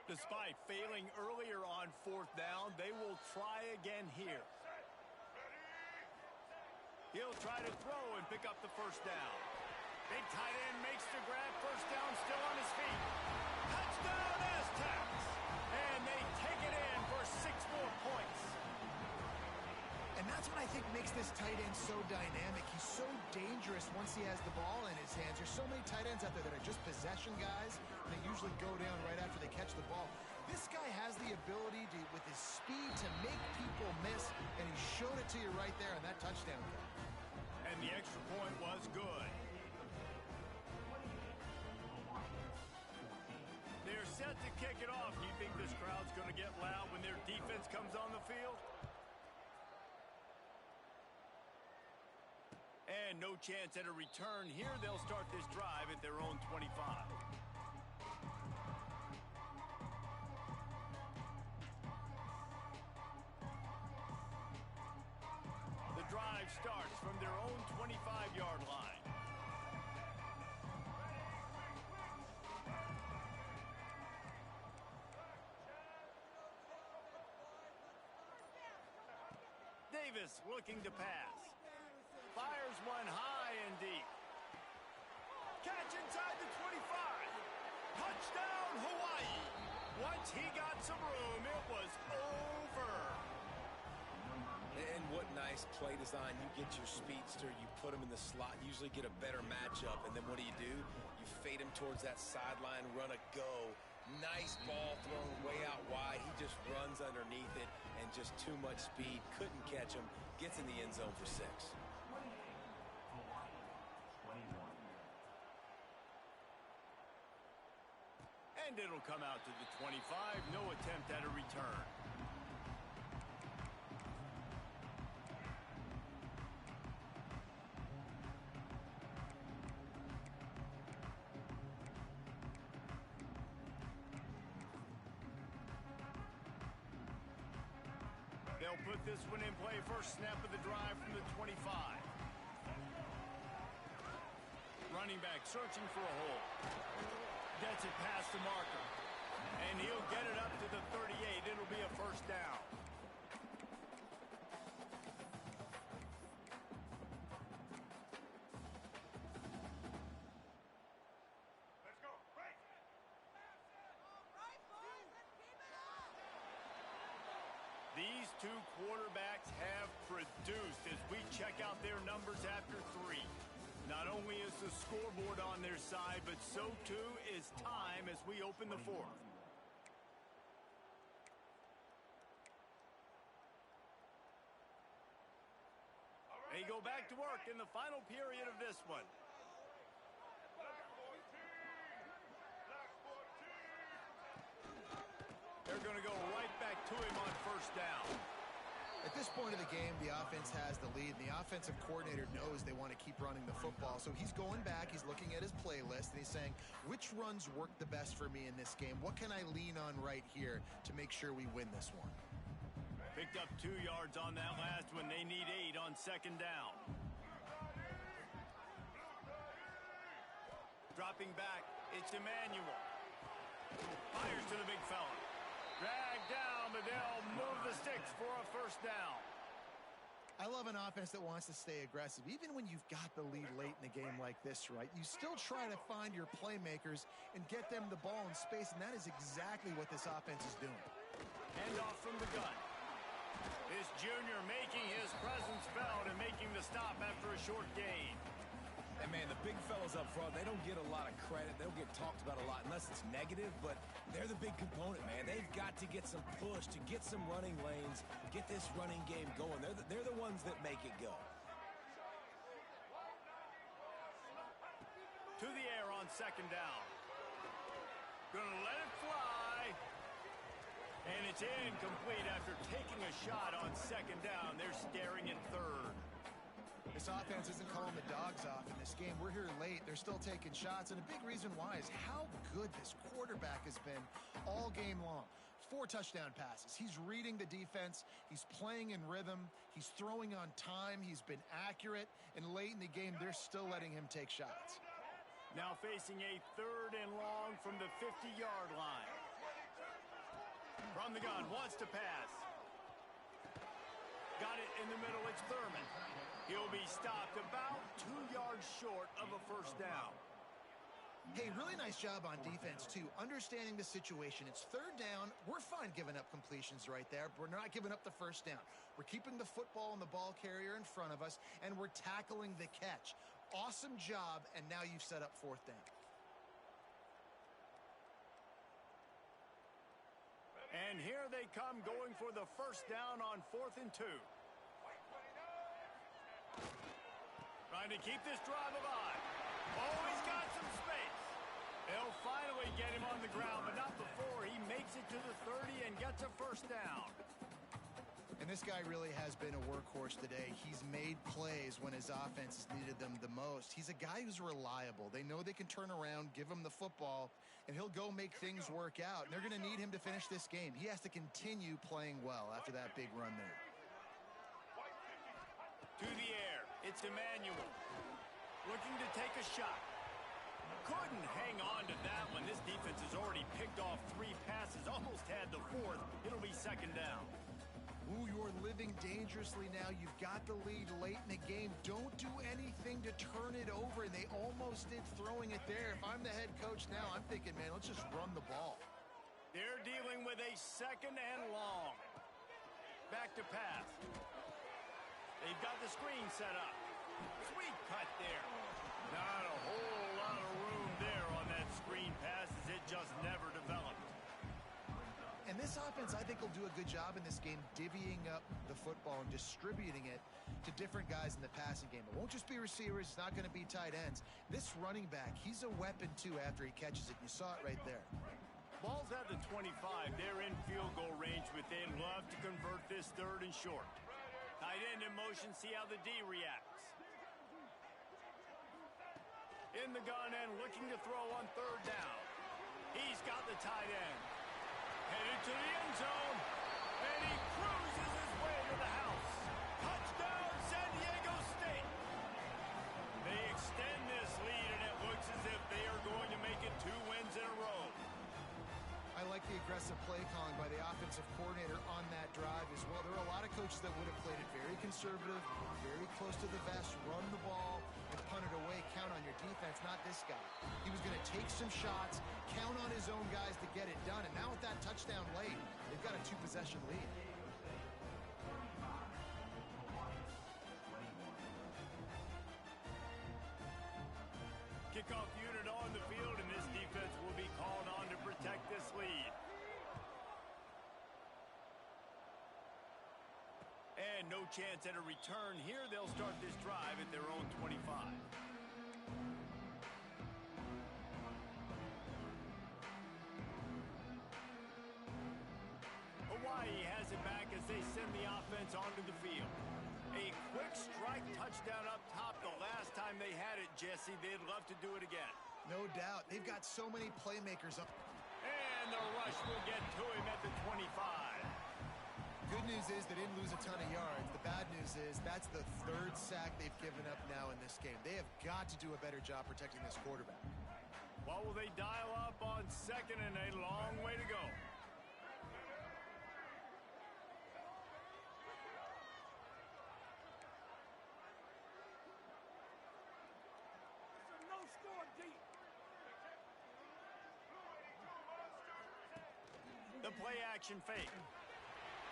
Despite failing earlier on 4th down, they will try again here. He'll try to throw and pick up the first down. Big tight end makes the grab. First down, still on his feet. Touchdown, Aztecs! And they take it in for 6 more points. And that's what I think makes this tight end so dynamic. He's so dangerous once he has the ball in his hands. There's so many tight ends out there that are just possession guys, and they usually go down right after they catch the ball. This guy has the ability to, with his speed, to make people miss, and he showed it to you right there on that touchdown catch. And the extra point was good. They're set to kick it off. Do you think this crowd's going to get loud when their defense comes on the field? And no chance at a return here. They'll start this drive at their own 25. The drive starts from their own 25-yard line. Davis looking to pass. Fires one high and deep. Catch inside the 25. Touchdown, Hawaii. Once he got some room, it was over. And what nice play design. You get your speedster, you put him in the slot, usually get a better matchup, and then what do? You fade him towards that sideline, run a go. Nice ball thrown way out wide. He just runs underneath it, and just too much speed. Couldn't catch him. Gets in the end zone for 6. And it'll come out to the 25. No attempt at a return. They'll put this one in play. First snap of the drive from the 25. Running back searching for a hole. Gets it past the marker. And he'll get it up to the 38. It'll be a first down. Let's go. Right. These 2 quarterbacks have produced as we check out their numbers after 3. Not only is the scoreboard on their side, but so too is time as we open the 4th. They go back to work in the final period of this one. They're going to go right back to him on first down. At this point of the game, the offense has the lead, and the offensive coordinator knows they want to keep running the football. So he's going back, he's looking at his playlist, and he's saying, which runs work the best for me in this game? What can I lean on right here to make sure we win this one? Picked up 2 yards on that last one. They need 8 on second down. Dropping back, it's Emmanuel. Fires to the big fella. Dragged down, but they'll move the sticks for a first down. I love an offense that wants to stay aggressive. Even when you've got the lead late in a game like this, right, you still try to find your playmakers and get them the ball in space, and that is exactly what this offense is doing. Handoff from the gun. This junior making his presence felt and making the stop after a short gain. And, man, the big fellas up front, they don't get a lot of credit. They don't get talked about a lot unless it's negative, but they're the big component, man. They've got to get some push, to get some running lanes, get this running game going. They're the ones that make it go. To the air on second down. Gonna let it fly. And it's incomplete after taking a shot on second down. They're staring in third. This offense isn't calling the dogs off in this game. We're here late. They're still taking shots, and a big reason why is how good this quarterback has been all game long. 4 touchdown passes. He's reading the defense. He's playing in rhythm. He's throwing on time. He's been accurate. And late in the game, they're still letting him take shots. Now facing a 3rd and long from the 50-yard line. From the gun, wants to pass. Got it in the middle. It's Thurman. He'll be stopped about 2 yards short of a first down. Hey, really nice job on defense, too. Understanding the situation. It's 3rd down. We're fine giving up completions right there, but we're not giving up the first down. We're keeping the football and the ball carrier in front of us, and we're tackling the catch. Awesome job, and now you've set up 4th down. And here they come going for the first down on 4th and 2. Trying to keep this drive alive. Oh, he's got some space. They'll finally get him on the ground, but not before he makes it to the 30 and gets a first down. And this guy really has been a workhorse today. He's made plays when his offense has needed them the most. He's a guy who's reliable. They know they can turn around, give him the football, and he'll go make things work out. And they're going to need him to finish this game. He has to continue playing well after that big run there. To the air. It's Emmanuel. Looking to take a shot. Couldn't hang on to that one. This defense has already picked off 3 passes. Almost had the 4th. It'll be second down. Ooh, you're living dangerously now. You've got the lead late in the game. Don't do anything to turn it over. And they almost did throwing it there. If I'm the head coach now, I'm thinking, man, let's just run the ball. They're dealing with a 2nd and long. Back to pass. They've got the screen set up. Sweet cut there. Not a whole lot of room there on that screen pass as it just never developed. And this offense, I think, will do a good job in this game divvying up the football and distributing it to different guys in the passing game. It won't just be receivers. It's not going to be tight ends. This running back, he's a weapon, too, after he catches it. You saw it right there. Ball's at the 25. They're in field goal range, but they'd love to convert this 3rd and short. Tight end in motion, see how the D reacts. In the gun and looking to throw on 3rd down. He's got the tight end. Headed to the end zone. And he cruises his way to the house. Touchdown, San Diego State. They extend this lead, and it looks as if they are going to make it 2 wins in a row. I like the aggressive play calling by the offensive coordinator on that drive as well. There are a lot of coaches that would have played it very conservative, very close to the vest, run the ball, and punt it away. Count on your defense, not this guy. He was going to take some shots, count on his own guys to get it done. And now with that touchdown late, they've got a 2-possession lead. Kickoff unit on the field, and this defense will be called on to protect this lead. And no chance at a return here. They'll start this drive at their own 25. Hawaii has it back as they send the offense onto the field. A quick strike touchdown up top the last time they had it, Jesse. They'd love to do it again. No doubt. They've got so many playmakers up. And the rush will get to him at the 25. Good news is they didn't lose a ton of yards. The bad news is that's the 3rd sack they've given up now in this game. They have got to do a better job protecting this quarterback. What will they dial up on 2nd and a long way to go? play-action fake.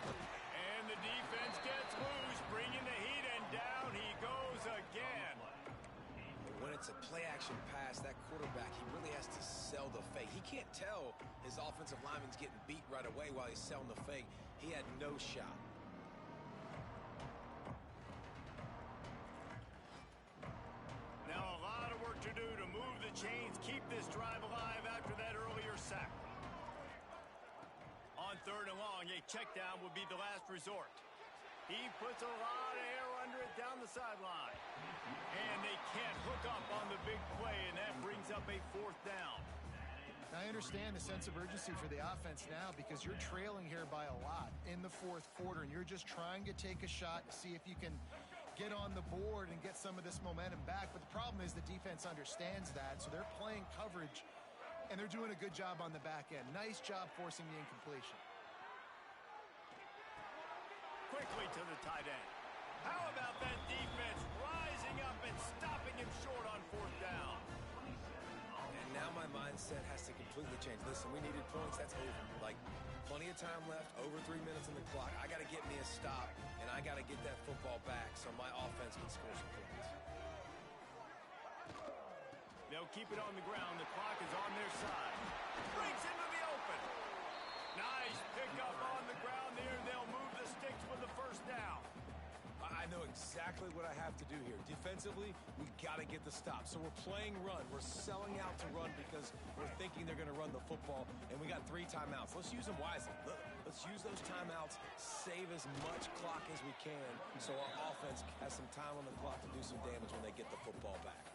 And the defense gets loose, bringing the heat, and down he goes again. When it's a play-action pass, that quarterback, he really has to sell the fake. He can't tell his offensive lineman's getting beat right away while he's selling the fake. He had no shot. Now a lot of work to do to move the chains, keep this drive alive after that earlier sack. On third and long, a check down would be the last resort. He puts a lot of air under it down the sideline. And they can't hook up on the big play, and that brings up a fourth down. I understand the sense of urgency for the offense now because you're trailing here by a lot in the fourth quarter, and you're just trying to take a shot to see if you can get on the board and get some of this momentum back. But the problem is the defense understands that, so they're playing coverage, and they're doing a good job on the back end. Nice job forcing the incompletion. Quickly to the tight end. How about that defense rising up and stopping him short on fourth down? And now my mindset has to completely change. Listen, we needed points. That's over. Like, plenty of time left, over 3 minutes on the clock. I got to get me a stop, and I got to get that football back so my offense can score some points. They'll keep it on the ground. The clock is on their side. Breaks into the open. Nice pickup on the ground there. They'll move the sticks with the first down. I know exactly what I have to do here. Defensively, we got to get the stop. So we're playing run. We're selling out to run because we're thinking they're going to run the football, and we got 3 timeouts. Let's use them wisely. Let's use those timeouts, save as much clock as we can so our offense has some time on the clock to do some damage when they get the football back.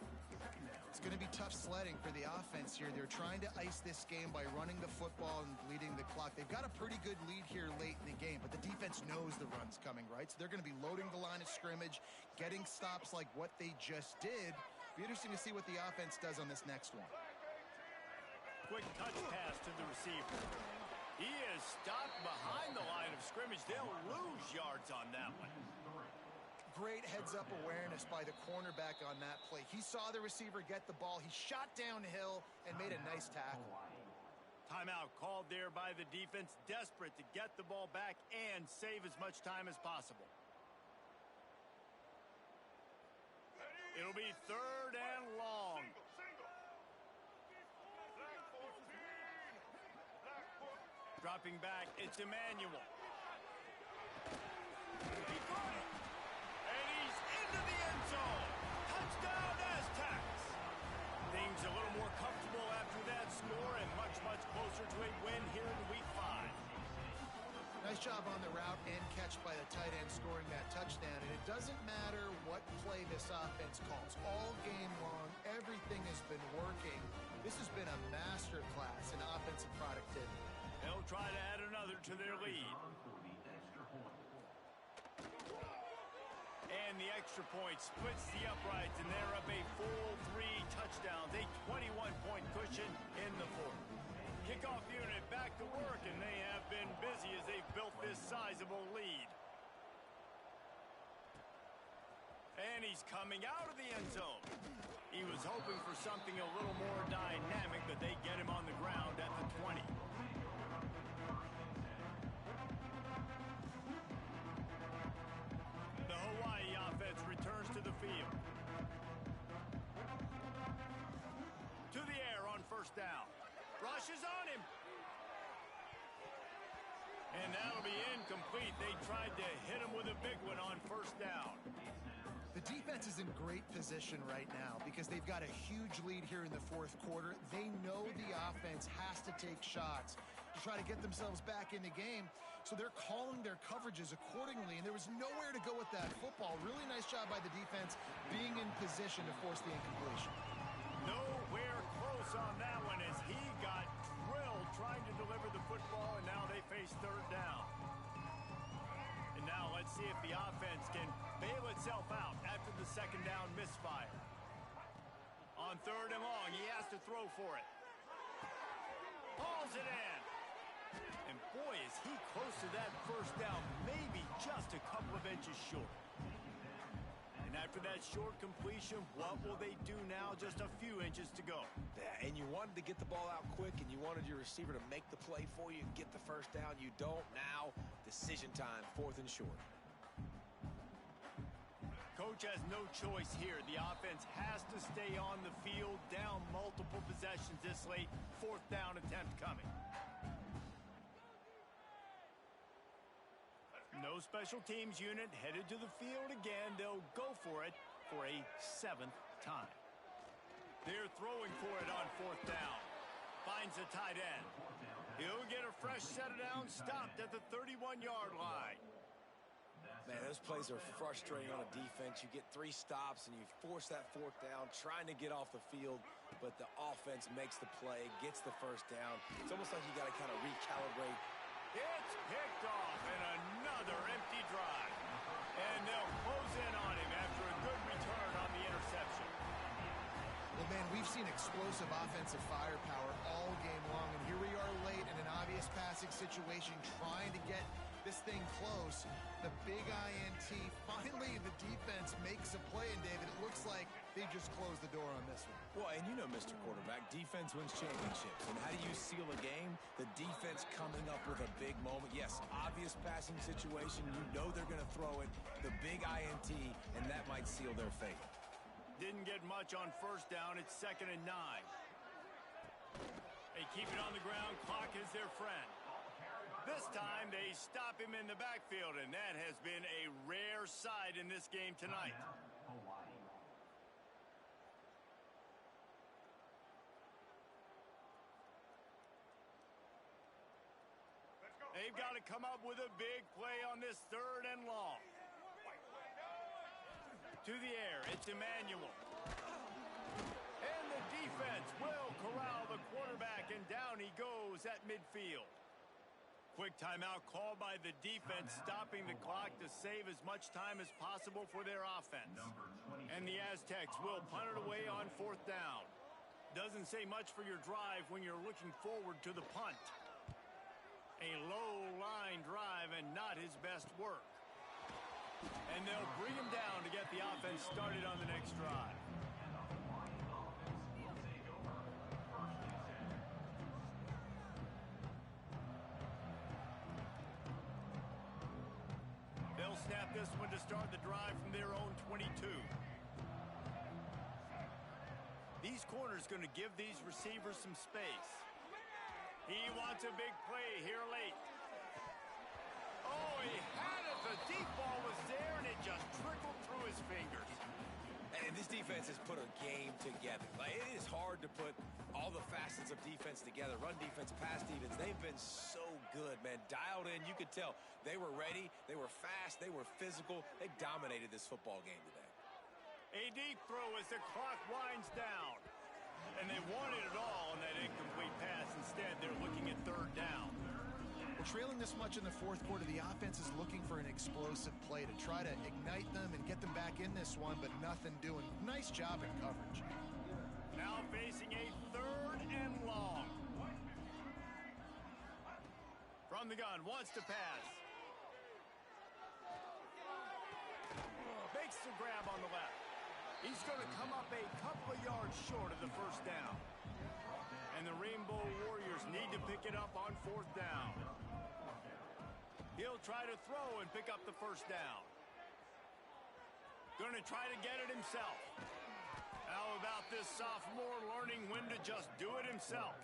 It's going to be tough sledding for the offense here. They're trying to ice this game by running the football and bleeding the clock. They've got a pretty good lead here late in the game, but the defense knows the run's coming, right? So they're going to be loading the line of scrimmage, getting stops like what they just did. Be interesting to see what the offense does on this next one. Quick touch pass to the receiver. He is stopped behind the line of scrimmage. They'll lose yards on that one. Great heads-up awareness by the cornerback on that play. He saw the receiver get the ball. He shot downhill and made a nice tackle. Timeout called there by the defense, desperate to get the ball back and save as much time as possible. It'll be third and long. Dropping back, it's Emmanuel. He caught it. And he's into the end zone. Touchdown, Aztecs. Things a little more comfortable after that score and much, much closer to a win here in Week 5. Nice job on the route and catch by the tight end scoring that touchdown. And it doesn't matter what play this offense calls. All game long, everything has been working. This has been a masterclass in offensive productivity. They'll try to add another to their lead. And the extra point splits the uprights, and they're up a full 3 touchdowns, a 21-point cushion in the fourth. Kickoff unit back to work, and they have been busy as they've built this sizable lead. And he's coming out of the end zone. He was hoping for something a little more dynamic, but they get him on the ground at the 20. The Hawaii offense returns to the field. To the air on first down. Rush is on him. And that'll be incomplete. They tried to hit him with a big one on first down. The defense is in great position right now because they've got a huge lead here in the fourth quarter. They know the offense has to take shots to try to get themselves back in the game. So they're calling their coverages accordingly, and there was nowhere to go with that football. Really nice job by the defense being in position to force the incompletion. Nowhere close on that one as he got drilled trying to deliver the football, and now they face third down. And now let's see if the offense can bail itself out after the second down misfire. On third and long, he has to throw for it. Hauls it in. And boy, is he close to that first down, maybe just a couple of inches short. And And after that short completion, what will they do now? Just a few inches to go. Yeah, and you wanted to get the ball out quick, and you wanted your receiver to make the play for you and get the first down. You don't now. Decision time, 4th and short. Coach has no choice here. The offense has to stay on the field, down multiple possessions this late. 4th down attempt coming. No special teams unit headed to the field again. They'll go for it for a 7th time. They're throwing for it on 4th down. Finds the tight end. He'll get a fresh set of downs, stopped at the 31-yard line. Man, those plays are frustrating on a defense. You get 3 stops, and you force that 4th down, trying to get off the field, but the offense makes the play, gets the first down. It's almost like you got to kind of recalibrate. It's picked off, and another empty drive. And they'll close in on him after a good return on the interception. Well, man, we've seen explosive offensive firepower all game long, and here we are late in an obvious passing situation, trying to get this thing close. The big INT. Finally, the defense makes a play, and David, it looks like they just closed the door on this one. Well, and you know, Mr. Quarterback, defense wins championships. And how do you seal a game? The defense coming up with a big moment. Yes, obvious passing situation. You know they're going to throw it. The big INT, and that might seal their fate. Didn't get much on 1st down. It's 2nd and 9. They keep it on the ground. Clock is their friend. This time they stop him in the backfield, and that has been a rare sight in this game tonight. They've got to come up with a big play on this 3rd and long. To the air, it's Emmanuel. And the defense will corral the quarterback, and down he goes at midfield. Quick timeout called by the defense, stopping the clock to save as much time as possible for their offense. And the Aztecs will punt it away on 4th down. Doesn't say much for your drive when you're looking forward to the punt. A low-line drive and not his best work. And they'll bring him down to get the offense started on the next drive. They'll snap this one to start the drive from their own 22. These corners going to give these receivers some space. He wants a big play here late. Oh, he had it. The deep ball was there, and it just trickled through his fingers. And this defense has put a game together. Like, it is hard to put all the facets of defense together. Run defense, pass defense. They've been so good, man. Dialed in. You could tell they were ready. They were fast. They were physical. They dominated this football game today. A deep throw as the clock winds down. And they wanted it all on that incomplete pass. Instead, they're looking at 3rd down. Well, trailing this much in the 4th quarter, the offense is looking for an explosive play to try to ignite them and get them back in this one, but nothing doing. Nice job in coverage. Now facing a 3rd and long. From the gun, wants to pass. Makes the grab on the left. He's going to come up a couple of yards short of the 1st down. And the Rainbow Warriors need to pick it up on 4th down. He'll try to throw and pick up the 1st down. Going to try to get it himself. How about this sophomore learning when to just do it himself?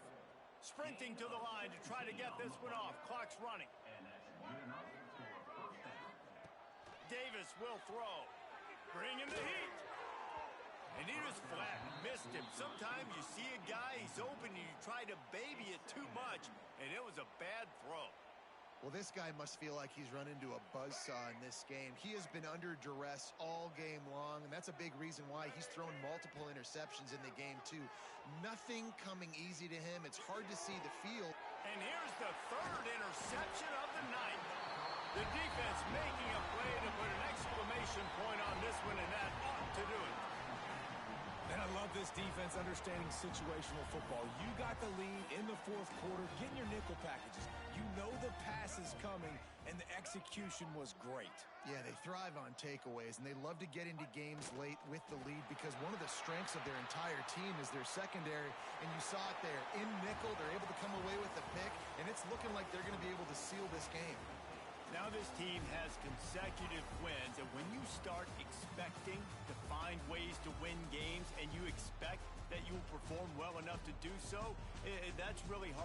Sprinting to the line to try to get this one off. Clock's running. Davis will throw. Bring in the heat. And he just flat missed him. Sometimes you see a guy, he's open, and you try to baby it too much, and it was a bad throw. Well, this guy must feel like he's run into a buzzsaw in this game. He has been under duress all game long, and that's a big reason why he's thrown multiple interceptions in the game, too. Nothing coming easy to him. It's hard to see the field. And here's the 3rd interception of the night. The defense making a play to put an exclamation point on this one, and that ought to do it. And I love this defense understanding situational football. You got the lead in the fourth quarter, getting your nickel packages. You know the pass is coming, and the execution was great. Yeah, they thrive on takeaways, and they love to get into games late with the lead because one of the strengths of their entire team is their secondary, and you saw it there. In nickel, they're able to come away with the pick, and it's looking like they're going to be able to seal this game. Now this team has consecutive wins, and when you start expecting to find ways to win games and you expect that you will perform well enough to do so, that's really hard.